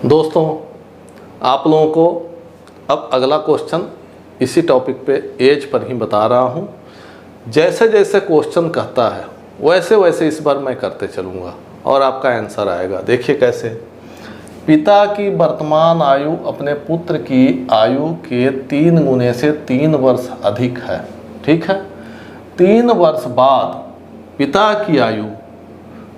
दोस्तों, आप लोगों को अब अगला क्वेश्चन इसी टॉपिक पे एज पर ही बता रहा हूँ। जैसे जैसे क्वेश्चन कहता है वैसे वैसे इस बार मैं करते चलूँगा और आपका आंसर आएगा। देखिए कैसे। पिता की वर्तमान आयु अपने पुत्र की आयु के 3 गुने से 3 वर्ष अधिक है। ठीक है। 3 वर्ष बाद पिता की आयु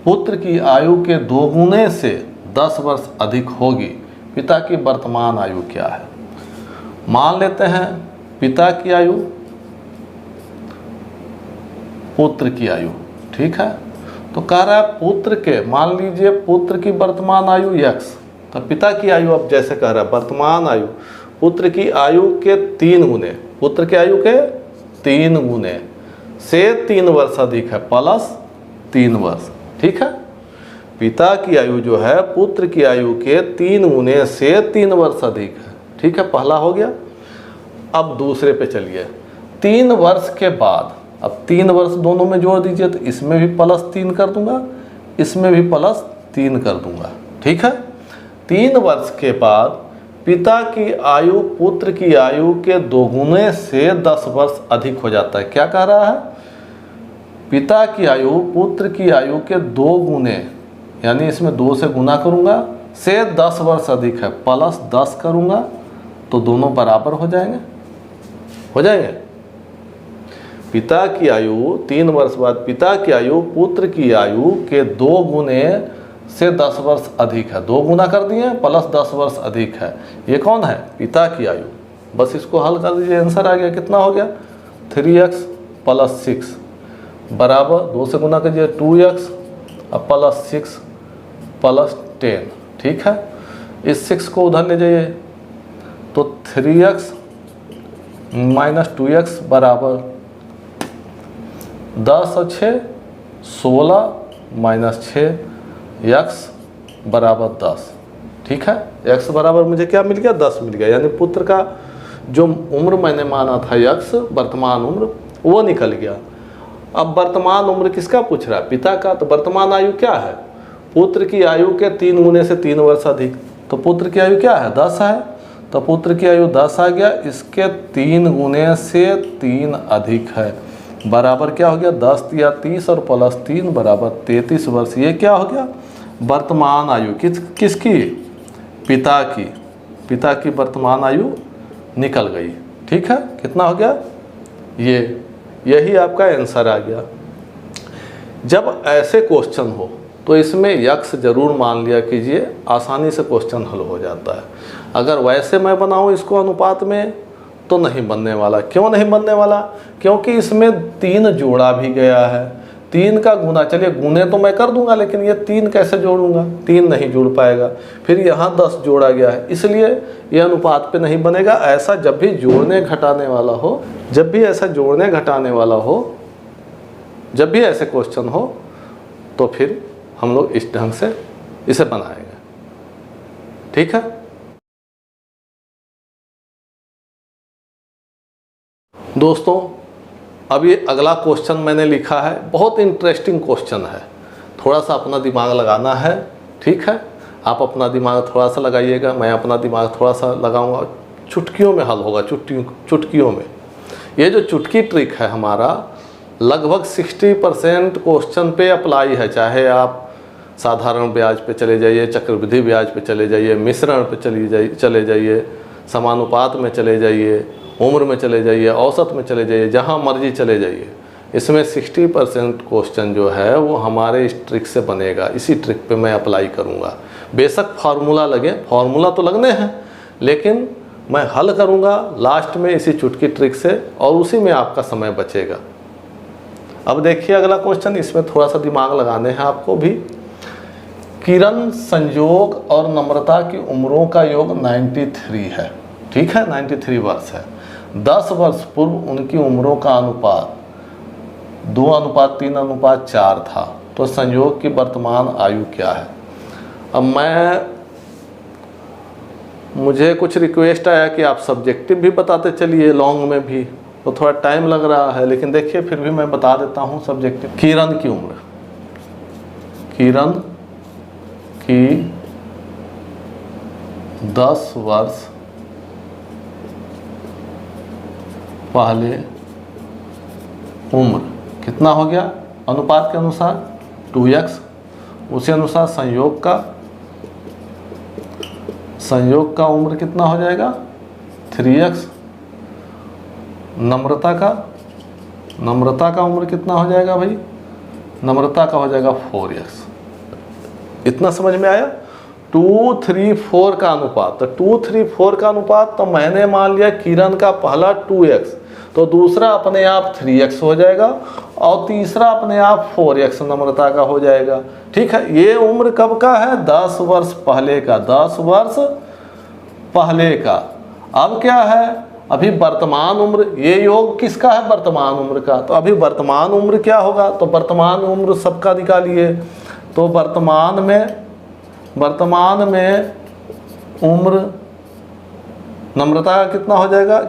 पुत्र की आयु के 2 गुने से 10 वर्ष अधिक होगी। पिता की वर्तमान आयु क्या है? मान लेते हैं पिता की आयु, पुत्र की आयु। ठीक है। तो कह रहा है पुत्र के, मान लीजिए पुत्र की वर्तमान आयु x, तो पिता की आयु अब जैसे कह रहा है वर्तमान आयु पुत्र की आयु के 3 गुने, पुत्र की आयु के 3 गुने से 3 वर्ष अधिक है, प्लस 3 वर्ष। ठीक है। पिता की आयु जो है पुत्र की आयु के 3 गुने से 3 वर्ष अधिक है। ठीक है, पहला हो गया। अब दूसरे पे चलिए। 3 वर्ष के बाद, अब 3 वर्ष दोनों में जोड़ दीजिए, तो इसमें भी +3 कर दूंगा, इसमें भी +3 कर दूंगा। ठीक है। 3 वर्ष के बाद पिता की आयु पुत्र की आयु के 2 गुने से 10 वर्ष अधिक हो जाता है। क्या कह रहा है? पिता की आयु पुत्र की आयु के 2 गुने, यानी इसमें 2 से गुना करूंगा, से 10 वर्ष अधिक है, +10 करूंगा तो दोनों बराबर हो जाएंगे। हो जाएंगे। पिता की आयु 3 वर्ष बाद पिता की आयु पुत्र की आयु के 2 गुने से 10 वर्ष अधिक है। 2 गुना कर दिए +10 वर्ष अधिक है। ये कौन है? पिता की आयु। बस इसको हल कर दीजिए, आंसर आ गया। कितना हो गया? 3x + 6 बराबर 2 से गुना कीजिए 2x अब +6 + 10। ठीक है। इस 6 को उधर ले जाइए तो 3x - 2x बराबर 10 और 6 16 - 6 x बराबर 10। ठीक है। x बराबर मुझे क्या मिल गया? 10 मिल गया। यानी पुत्र का जो उम्र मैंने माना था x, वर्तमान उम्र, वो निकल गया। अब वर्तमान उम्र किसका पूछ रहा है? पिता का। तो वर्तमान आयु क्या है? पुत्र की आयु के 3 गुने से 3 वर्ष अधिक। तो पुत्र की आयु क्या है? 10 है। तो पुत्र की आयु 10 आ गया, इसके 3 गुने से 3 अधिक है, बराबर क्या हो गया? 10 या 30 और +3 बराबर 33 वर्ष। ये क्या हो गया? वर्तमान आयु किसकी? पिता की। पिता की वर्तमान आयु निकल गई। ठीक है। कितना हो गया? यही आपका आंसर आ गया। जब ऐसे क्वेश्चन हो तो इसमें x जरूर मान लिया कीजिए, आसानी से क्वेश्चन हल हो जाता है। अगर वैसे मैं बनाऊं इसको अनुपात में तो नहीं बनने वाला। क्यों नहीं बनने वाला? क्योंकि इसमें 3 जोड़ा भी गया है। 3 का गुना, चलिए गुने तो मैं कर दूंगा, लेकिन ये 3 कैसे जोड़ूंगा? 3 नहीं जुड़ पाएगा। फिर यहाँ 10 जोड़ा गया है, इसलिए ये अनुपात पे नहीं बनेगा। ऐसा जब भी जोड़ने घटाने वाला हो, जब भी ऐसा जोड़ने घटाने वाला हो, जब भी ऐसे क्वेश्चन हो, तो फिर हम लोग इस ढंग से इसे बनाएंगे। ठीक है। दोस्तों, अब ये अगला क्वेश्चन मैंने लिखा है, बहुत इंटरेस्टिंग क्वेश्चन है। थोड़ा सा अपना दिमाग लगाना है। ठीक है। आप अपना दिमाग थोड़ा सा लगाइएगा, मैं अपना दिमाग थोड़ा सा लगाऊंगा। चुटकियों में हल होगा, चुटकियों में। ये जो चुटकी ट्रिक है हमारा, लगभग 60% क्वेश्चन पे अप्लाई है। चाहे आप साधारण ब्याज पे चले जाइए, चक्रवृद्धि ब्याज पे चले जाइए, मिश्रण पे चले जाइए, समानुपात में चले जाइए, उम्र में चले जाइए, औसत में चले जाइए, जहाँ मर्जी चले जाइए। इसमें 60% क्वेश्चन जो है वो हमारे इस ट्रिक से बनेगा। इसी ट्रिक पे मैं अप्लाई करूँगा। बेशक फार्मूला लगे, फार्मूला तो लगने हैं, लेकिन मैं हल करूँगा लास्ट में इसी चुटकी ट्रिक से, और उसी में आपका समय बचेगा। अब देखिए अगला क्वेश्चन, इसमें थोड़ा सा दिमाग लगाने हैं आपको भी। किरण, संयोग और नम्रता की उम्रों का योग 93 है। ठीक है। 93 वर्ष है। 10 वर्ष पूर्व उनकी उम्रों का अनुपात 2:3:4 था। तो संयोग की वर्तमान आयु क्या है? अब मुझे कुछ रिक्वेस्ट आया कि आप सब्जेक्टिव भी बताते चलिए, लॉन्ग में भी, तो थोड़ा टाइम लग रहा है, लेकिन देखिए फिर भी मैं बता देता हूँ सब्जेक्टिव। किरण की उम्र, किरण की 10 वर्ष पहले उम्र कितना हो गया अनुपात के अनुसार 2x। उसी अनुसार संयोग का उम्र कितना हो जाएगा 3x। नम्रता का उम्र कितना हो जाएगा भाई, नम्रता का हो जाएगा 4x। इतना समझ में आया। 2, 3, 4 का अनुपात, तो 2, 3, 4 का अनुपात, तो मैंने मान लिया किरण का पहला 2x, तो दूसरा अपने आप 3x हो जाएगा और तीसरा अपने आप 4x नम्रता का हो जाएगा। ठीक है, ये उम्र कब का है 10 वर्ष पहले का, 10 वर्ष पहले का। अब क्या है, अभी वर्तमान उम्र, ये योग किसका है वर्तमान उम्र का, तो अभी वर्तमान उम्र क्या होगा, तो वर्तमान उम्र सबका निकालिए। तो वर्तमान में उम्र नम्रता का कितना हो जाएगा,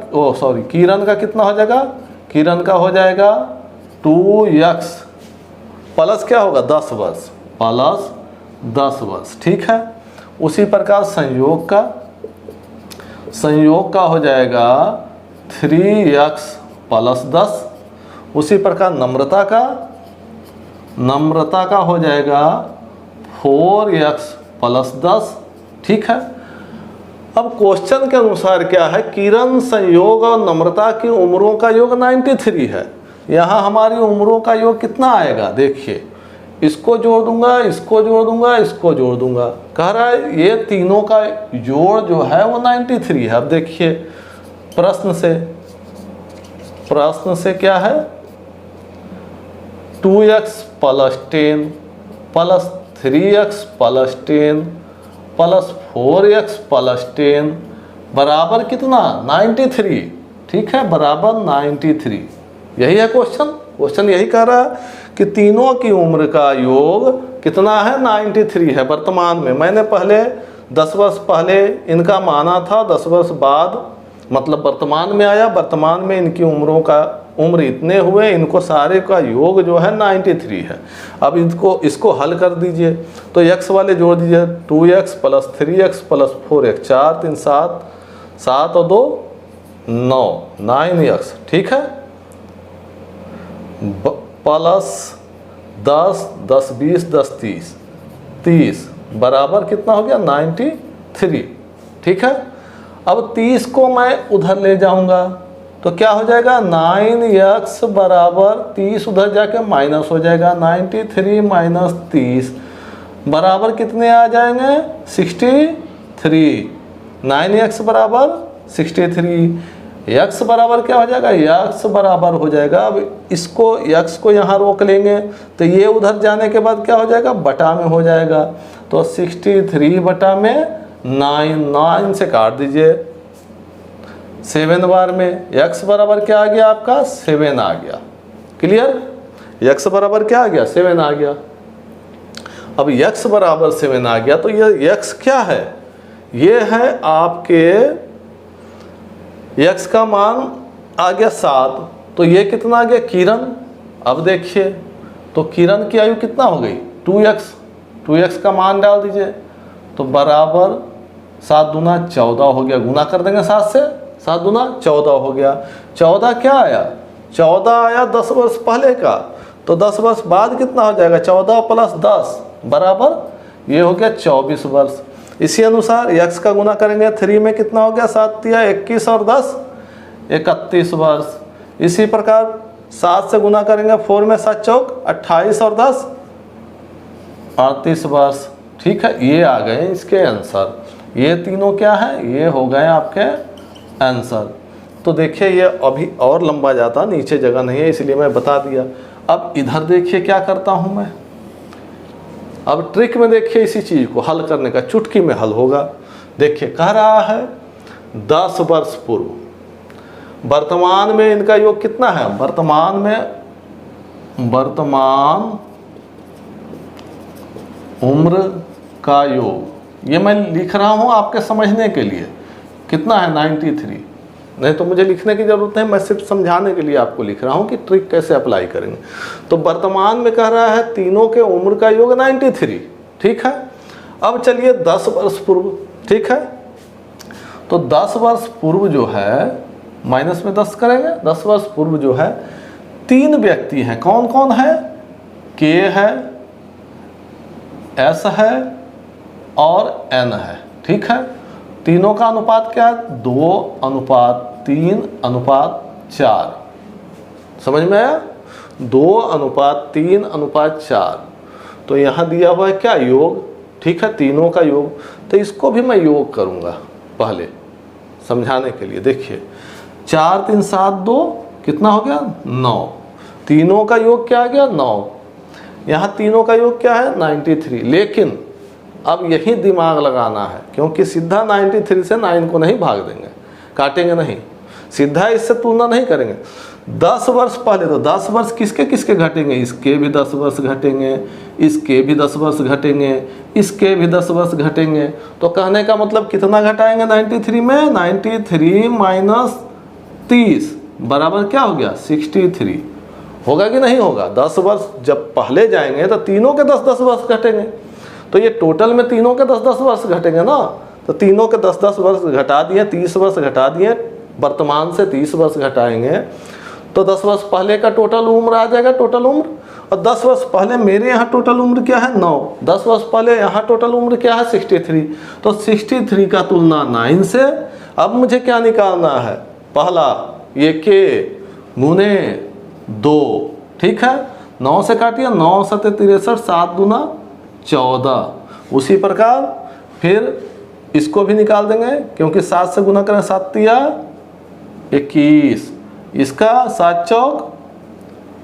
किरण का कितना हो जाएगा, किरण का हो जाएगा 2x प्लस क्या होगा 10 वर्ष, प्लस 10 वर्ष। ठीक है, उसी प्रकार संयोग का हो जाएगा 3x प्लस 10। उसी प्रकार नम्रता का हो जाएगा 4x प्लस 10। ठीक है, अब क्वेश्चन के अनुसार क्या है, किरण, संयोग और नम्रता की उम्रों का योग 93 है। यहाँ हमारी उम्रों का योग कितना आएगा, देखिए इसको जोड़ दूंगा, इसको जोड़ दूंगा, इसको जोड़ दूंगा, कह रहा है ये तीनों का जोड़ जो है वो 93 है। अब देखिए प्रश्न से क्या है, 2x plus 10 plus 3x plus 10 plus 4x plus 10 बराबर कितना 93। ठीक है, बराबर 93। यही है क्वेश्चन यही कह रहा है कि तीनों की उम्र का योग कितना है 93 है वर्तमान में। मैंने पहले 10 वर्ष पहले इनका माना था, 10 वर्ष बाद मतलब वर्तमान में आया, वर्तमान में इनकी उम्र इतने हुए, इनको सारे का योग जो है 93 है। अब इसको हल कर दीजिए, तो x वाले जोड़ दीजिए, 2x plus 3x plus 4x, 4 3 7, 7 और 2 9, 9x। ठीक है, प्लस 10, 10 20, 10 30 बराबर कितना हो गया 93। ठीक है, अब 30 को मैं उधर ले जाऊंगा तो क्या हो जाएगा 9x बराबर 30 उधर जाके माइनस हो जाएगा, 93 माइनस 30 बराबर कितने आ जाएंगे 63। 9x बराबर 63, x बराबर क्या हो जाएगा, x बराबर हो जाएगा, अब इसको x को यहाँ रोक लेंगे तो ये उधर जाने के बाद क्या हो जाएगा बटा में हो जाएगा, तो 63 बटा में 9 से काट दीजिए 7 बार में, x बराबर क्या आ गया आपका 7 आ गया। क्लियर, x बराबर क्या आ गया 7 आ गया। अब x बराबर 7 आ गया तो ये x क्या है, ये है आपके x का मान आ गया 7, तो ये कितना आ गया किरण। अब देखिए तो किरण की आयु कितना हो गई 2x का मान डाल दीजिए, तो बराबर 7 दूना 14 हो गया, गुना कर देंगे 7 से, 7 दूना 14 हो गया। 14 क्या आया, 14 आया 10 वर्ष पहले का, तो 10 वर्ष बाद कितना हो जाएगा 14 प्लस 10 बराबर ये हो गया 24 वर्ष। इसी अनुसार x का गुना करेंगे 3 में कितना हो गया 7 या 21 और 10 31 वर्ष। इसी प्रकार 7 से गुना करेंगे 4 में 7 चौक 28 और 10 38 वर्ष। ठीक है, ये आ गए इसके आंसर, ये तीनों क्या है, ये हो गए आपके आंसर। तो देखिए ये अभी और लंबा जाता, नीचे जगह नहीं है इसलिए मैं बता दिया। अब इधर देखिए क्या करता हूँ मैं, अब ट्रिक में देखिए इसी चीज़ को हल करने का, चुटकी में हल होगा। देखिए कह रहा है 10 वर्ष पूर्व, वर्तमान में इनका योग कितना है, वर्तमान उम्र का योग, ये मैं लिख रहा हूँ आपके समझने के लिए, कितना है 93, नहीं तो मुझे लिखने की ज़रूरत नहीं, मैं सिर्फ समझाने के लिए आपको लिख रहा हूँ कि ट्रिक कैसे अप्लाई करेंगे। तो वर्तमान में कह रहा है तीनों के उम्र का योग 93। ठीक है, अब चलिए 10 वर्ष पूर्व, ठीक है तो 10 वर्ष पूर्व जो है माइनस में 10 करेंगे। 10 वर्ष पूर्व जो है 3 व्यक्ति हैं, कौन कौन है? के है, एस है और एन है, ठीक है। तीनों का अनुपात क्या है? 2:3:4। समझ में आया? 2:3:4। तो यहाँ दिया हुआ है क्या? योग, ठीक है, तीनों का योग। तो इसको भी मैं योग करूँगा पहले समझाने के लिए। देखिए 4 3 7 2 कितना हो गया? 9। तीनों का योग क्या आ गया? 9। यहाँ तीनों का योग क्या है? 93। लेकिन अब यही दिमाग लगाना है, क्योंकि सीधा 93 से 9 को नहीं भाग देंगे, काटेंगे नहीं, सीधा इससे तुलना नहीं करेंगे। 10 वर्ष पहले, तो 10 वर्ष किसके किसके घटेंगे? इसके भी 10 वर्ष घटेंगे, इसके भी 10 वर्ष घटेंगे, इसके भी 10 वर्ष घटेंगे। तो कहने का मतलब कितना घटाएंगे 93 में? 93 माइनस 30 बराबर क्या हो गया? 63। होगा कि नहीं होगा? 10 वर्ष जब पहले जाएंगे तो तीनों के 10-10 वर्ष घटेंगे, तो ये टोटल में तीनों के 10-10 वर्ष घटेंगे ना। तो तीनों के 10-10 वर्ष घटा दिए, 30 वर्ष घटा दिए, वर्तमान से 30 वर्ष घटाएंगे तो 10 वर्ष पहले का टोटल उम्र आ जाएगा, टोटल उम्र। और 10 वर्ष पहले मेरे यहाँ टोटल उम्र क्या है? 9। 10 वर्ष पहले यहाँ टोटल उम्र क्या है? 63। तो 63 का तुलना 9 से। अब मुझे क्या निकालना है? पहला ये के गुने 2, ठीक है। 9 से काटिए, 9 7 63, 7 दूना 14। उसी प्रकार फिर इसको भी निकाल देंगे, क्योंकि 7 से गुना करें 7 तिया 21, इसका 7 चौक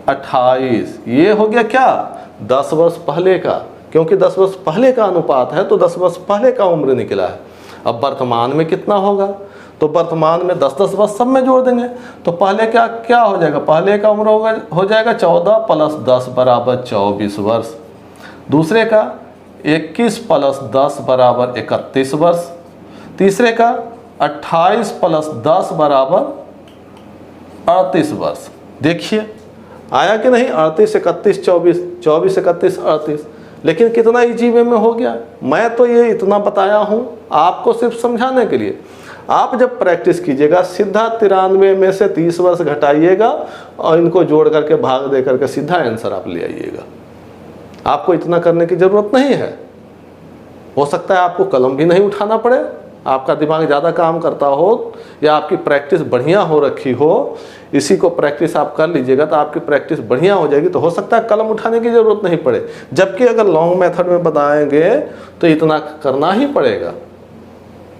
28। ये हो गया क्या? 10 वर्ष पहले का, क्योंकि 10 वर्ष पहले का अनुपात है तो 10 वर्ष पहले का उम्र निकला है। अब वर्तमान में कितना होगा? तो वर्तमान में 10-10 वर्ष सब में जोड़ देंगे। तो पहले क्या क्या हो जाएगा? पहले का उम्र हो जाएगा 14 + 10 बराबर 24 वर्ष। दूसरे का 21 + 10 बराबर 31 वर्ष। तीसरे का 28 + 10 बराबर 38 वर्ष। देखिए आया कि नहीं? 38 31 24, 24 31 38। लेकिन कितना इजी वे में हो गया। मैं तो ये इतना बताया हूँ आपको सिर्फ समझाने के लिए। आप जब प्रैक्टिस कीजिएगा सीधा 93 में से 30 वर्ष घटाइएगा और इनको जोड़ करके भाग दे करके सीधा आंसर आप ले आइएगा। आपको इतना करने की ज़रूरत नहीं है। हो सकता है आपको कलम भी नहीं उठाना पड़े, आपका दिमाग ज़्यादा काम करता हो या आपकी प्रैक्टिस बढ़िया हो रखी हो, इसी को प्रैक्टिस आप कर लीजिएगा तो आपकी प्रैक्टिस बढ़िया हो जाएगी। तो हो सकता है कलम उठाने की ज़रूरत नहीं पड़े। जबकि अगर लॉन्ग मेथड में बताएंगे तो इतना करना ही पड़ेगा,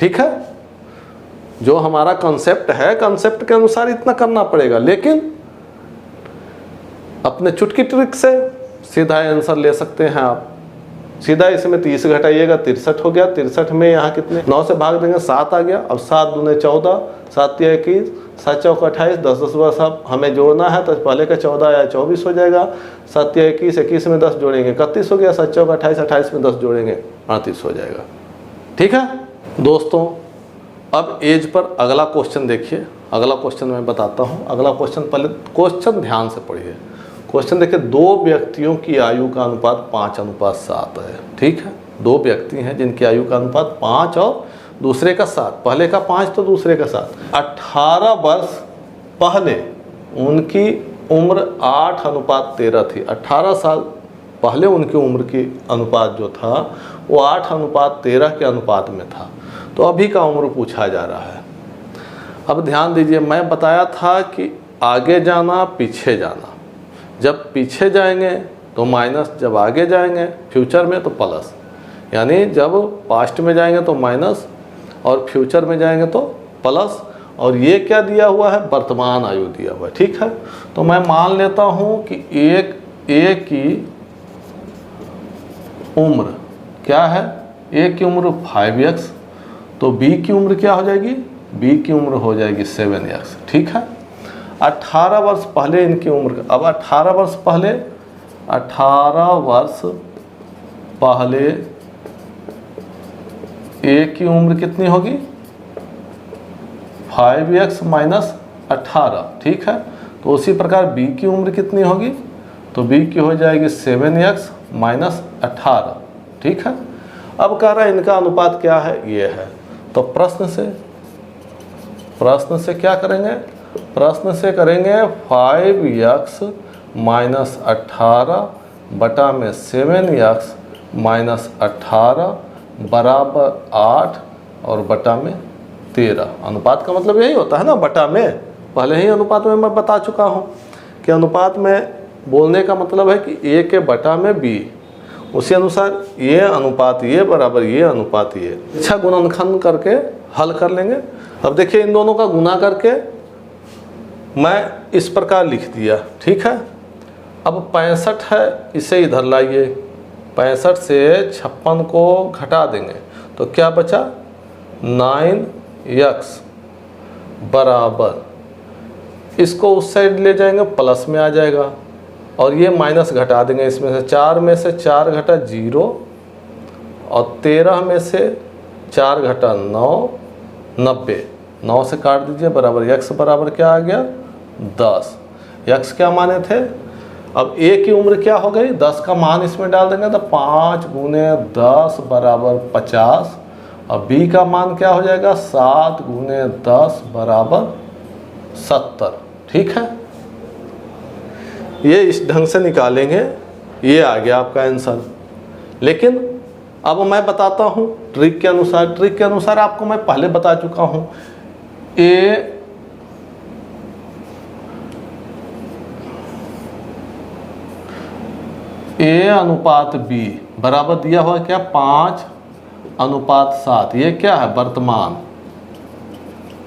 ठीक है। जो हमारा कंसेप्ट है, कंसेप्ट के अनुसार इतना करना पड़ेगा। लेकिन अपने चुटकी ट्रिक से सीधा आंसर ले सकते हैं आप। सीधा इसमें 30 घटाइएगा 63 हो गया। 63 में यहाँ कितने? 9 से भाग देंगे 7 आ गया। अब 7 दूने 14, 7 तिया 21, 7 चौक 28, 10-10 वर्ष अब हमें जोड़ना है तो पहले का 14 या 24 हो जाएगा। 7 तिया 21, 21 में 10 जोड़ेंगे 31 हो गया। 7 चौक 28, 28 में 10 जोड़ेंगे 38 हो जाएगा, ठीक है दोस्तों। अब एज पर अगला क्वेश्चन देखिए। अगला क्वेश्चन मैं बताता हूँ। अगला क्वेश्चन, पहले क्वेश्चन ध्यान से पढ़िए। क्वेश्चन देखिए, 2 व्यक्तियों की आयु का अनुपात 5:7 है, ठीक है। 2 व्यक्ति हैं जिनकी आयु का अनुपात 5 और दूसरे का 7। पहले का 5 तो दूसरे का 7। 18 वर्ष पहले उनकी उम्र 8:13 थी। 18 साल पहले उनकी उम्र की अनुपात जो था वो 8:13 के अनुपात में था। तो अभी का उम्र पूछा जा रहा है। अब ध्यान दीजिए, मैं बताया था कि आगे जाना पीछे जाना। जब पीछे जाएंगे तो माइनस, जब आगे जाएंगे फ्यूचर में तो प्लस। यानी जब पास्ट में जाएंगे तो माइनस और फ्यूचर में जाएंगे तो प्लस। और ये क्या दिया हुआ है? वर्तमान आयु दिया हुआ है, ठीक है। तो मैं मान लेता हूँ कि ए की उम्र क्या है? ए की उम्र 5x, तो बी की उम्र क्या हो जाएगी? बी की उम्र हो जाएगी 7x, ठीक है। 18 वर्ष पहले इनकी उम्र, अब 18 वर्ष पहले ए की उम्र कितनी होगी? 5x माइनस 18, ठीक है। तो उसी प्रकार बी की उम्र कितनी होगी? तो बी की हो जाएगी 7x माइनस 18, ठीक है। अब कह रहा है इनका अनुपात क्या है? ये है। तो प्रश्न से प्रश्न से क्या करेंगे, प्रश्न से करेंगे 5x माइनस 18 बटा में 7x माइनस 18 बराबर 8 और बटा में 13। अनुपात का मतलब यही होता है ना, बटा में। पहले ही अनुपात में मैं बता चुका हूँ कि अनुपात में बोलने का मतलब है कि a के बटा में b, उसी अनुसार ये अनुपात ये बराबर ये अनुपात ये। अच्छा, गुणनखंड करके हल कर लेंगे। अब देखिए इन दोनों का गुना करके मैं इस प्रकार लिख दिया, ठीक है। अब 65 है, इसे इधर लाइए, 65 से 56 को घटा देंगे तो क्या बचा 9x बराबर, इसको उस साइड ले जाएंगे प्लस में आ जाएगा और ये माइनस घटा देंगे। इसमें से 4 में से 4 घटा 0 और 13 में से 4 घटा 9, 90। 9 से काट दीजिए बराबर x बराबर क्या आ गया 10। x क्या माने थे, अब a की उम्र क्या हो गई 10 का मान इसमें डाल देंगे तो 5 गुने 10 बराबर 50 और b का मान क्या हो जाएगा 7 गुने 10 बराबर 70। ठीक है, ये इस ढंग से निकालेंगे, ये आ गया आपका आंसर। लेकिन अब मैं बताता हूँ ट्रिक के अनुसार। ट्रिक के अनुसार आपको मैं पहले बता चुका हूँ, ए अनुपात बी बराबर दिया हुआ क्या 5:7। ये क्या है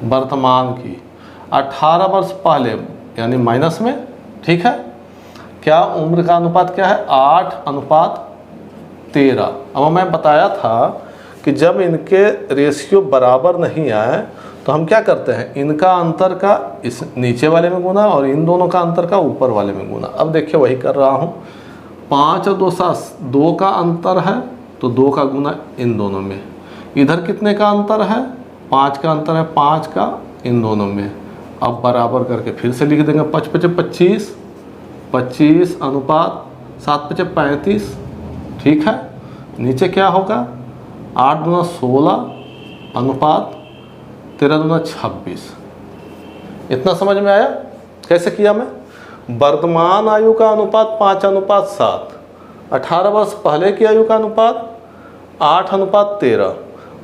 वर्तमान की 18 वर्ष पहले यानी माइनस में, ठीक है। क्या उम्र का अनुपात क्या है 8:13। अब मैं बताया था कि जब इनके रेशियो बराबर नहीं आए तो हम क्या करते हैं, इनका अंतर का इस नीचे वाले में गुना और इन दोनों का अंतर का ऊपर वाले में गुना। अब देखिए वही कर रहा हूँ, 5 और 2 7, 2 का अंतर है तो 2 का गुना इन दोनों में। इधर कितने का अंतर है 5 का अंतर है, 5 का इन दोनों में। अब बराबर करके फिर से लिख देंगे 5 × 25, 25 अनुपात 7 × 35, ठीक है। नीचे क्या होगा 8 × 16 अनुपात 13 × 26। इतना समझ में आया कैसे किया मैं। वर्तमान आयु का अनुपात 5:7, 18 वर्ष पहले की आयु का अनुपात 8:13।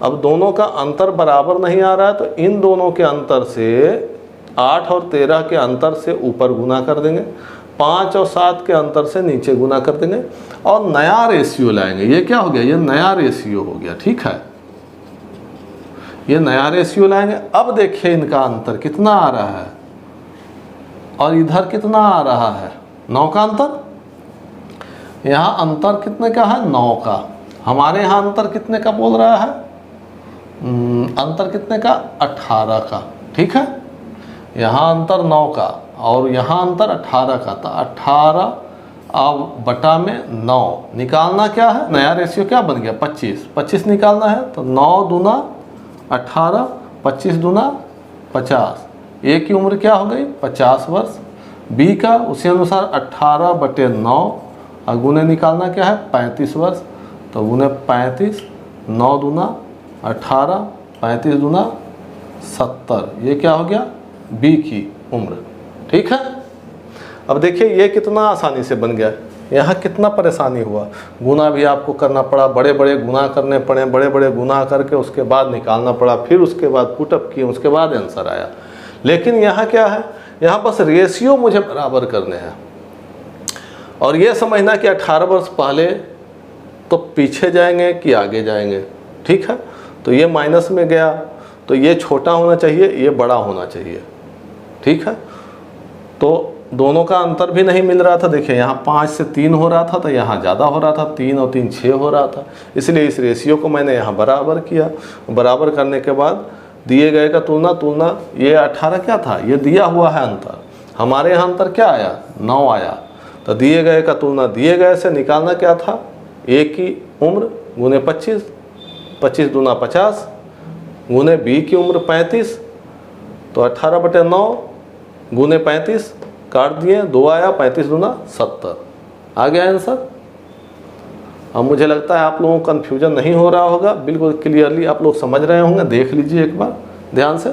अब दोनों का अंतर बराबर नहीं आ रहा है तो इन दोनों के अंतर से 8 और 13 के अंतर से ऊपर गुना कर देंगे, 5 और 7 के अंतर से नीचे गुना कर देंगे और नया रेशियो लाएंगे। ये क्या हो गया, ये नया रेशियो हो गया, ठीक है। ये नया रेशियो लाएंगे। अब देखिए इनका अंतर कितना आ रहा है और इधर कितना आ रहा है 9 का अंतर। यहाँ अंतर कितने का है 9 का, हमारे यहाँ अंतर कितने का बोल रहा है, अंतर कितने का 18 का, ठीक है। यहाँ अंतर 9 का और यहाँ अंतर 18 का, तो 18 अब बटा में 9 निकालना क्या है, नया रेशियो क्या बन गया 25। 25 निकालना है तो 9 दूना 18, 25 दूना 50। ए की उम्र क्या हो गई 50 वर्ष। बी का उसी अनुसार 18/9 और गुने निकालना क्या है 35 वर्ष। तो गुने 35, 9 दूना 18, 35 दूना 70। ये क्या हो गया बी की उम्र, ठीक है। अब देखिए ये कितना आसानी से बन गया, यहाँ कितना परेशानी हुआ, गुना भी आपको करना पड़ा, बड़े बड़े गुना करने पड़े, बड़े बड़े गुना करके उसके बाद निकालना पड़ा, फिर उसके बाद पुटअप किए, उसके बाद आंसर आया। लेकिन यहाँ क्या है, यहाँ बस रेशियो मुझे बराबर करने हैं और ये समझना कि 18 वर्ष पहले तो पीछे जाएंगे कि आगे जाएंगे, ठीक है। तो ये माइनस में गया तो ये छोटा होना चाहिए, ये बड़ा होना चाहिए, ठीक है। तो दोनों का अंतर भी नहीं मिल रहा था। देखिए यहाँ 5 से 3 हो रहा था तो यहाँ ज़्यादा हो रहा था, 3 और 3 6 हो रहा था, इसलिए इस रेशियो को मैंने यहाँ बराबर किया। बराबर करने के बाद दिए गए का तुलना, ये 18 क्या था, ये दिया हुआ है अंतर, हमारे यहाँ अंतर क्या आया 9 आया। तो दिए गए का तुलना दिए गए से निकालना क्या था, ए की उम्र गुने 25, 25 दूना 50 गुने बी की उम्र 35। तो 18/9 गुने 35 काट दिए, 2 आया, 35 दूना 70 आ गया आंसर। अब मुझे लगता है आप लोगों को कन्फ्यूजन नहीं हो रहा होगा, बिल्कुल क्लियरली आप लोग समझ रहे होंगे। देख लीजिए एक बार ध्यान से।